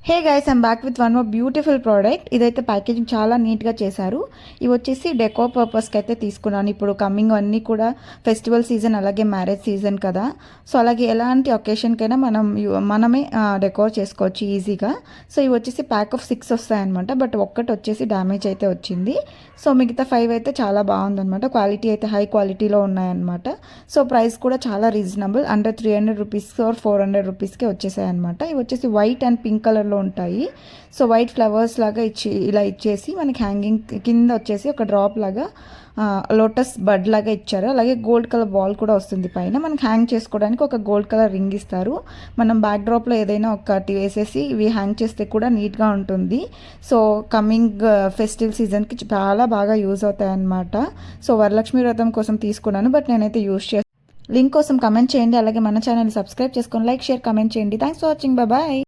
Hey guys I'm back with one more beautiful product. ఇదైతే packaging చాలా నీట్గా చేశారు. ఇవి వచ్చేసి డెకో పర్పస్కి అయితే తీసుకున్నాను. ఇప్పుడు కమింగ్ అన్నీ కూడా ఫెస్టివల్ సీజన్, అలాగే మ్యారేజ్ సీజన్ కదా. సో అలాగే ఎలాంటి ఒకేషన్కైనా మనమే డెకోర్ చేసుకోవచ్చు ఈజీగా. సో ఇవి వచ్చేసి ప్యాక్ ఆఫ్ 6 వస్తాయన్నమాట. బట్ ఒక్కటి వచ్చేసి డ్యామేజ్ అయితే వచ్చింది. సో మిగతా 5 అయితే చాలా బాగుందన్నమాట. క్వాలిటీ అయితే హై క్వాలిటీలో ఉన్నాయన్నమాట. సో ప్రైస్ కూడా చాలా రీజనబుల్, అండర్ 300 రూపీస్ ఆర్ 400 రూపీస్కే వచ్చేసాయి అనమాట. ఇవి వచ్చేసి వైట్ అండ్ పింక్ కలర్లో ఉంటాయి. సో వైట్ ఫ్లవర్స్ లాగా ఇలా ఇచ్చేసి మనకి హ్యాంగింగ్ కింద వచ్చేసి ఒక డ్రాప్ లాగా లోటస్ బడ్ లాగా ఇచ్చారు. అలాగే గోల్డ్ కలర్ బాల్ కూడా వస్తుంది పైన. మనకి హ్యాంగ్ చేసుకోవడానికి ఒక గోల్డ్ కలర్ రింగ్ ఇస్తారు. మనం బ్యాక్ డ్రాప్లో ఏదైనా ఒకటి వేసేసి ఇవి హ్యాంగ్ చేస్తే కూడా నీట్గా ఉంటుంది. సో కమింగ్ ఫెస్టివల్ సీజన్కి చాలా బాగా యూజ్ అవుతాయి అన్నమాట. సో వరలక్ష్మి వ్రతం కోసం తీసుకున్నాను, బట్ నేనైతే యూజ్ చేస్తాను. లింక్ కోసం కమెంట్ చేయండి. అలాగే మన ఛానల్ సబ్స్క్రైబ్ చేసుకొని లైక్, షేర్, కమెంట్ చేయండి. Thanks for watching. బాయ్.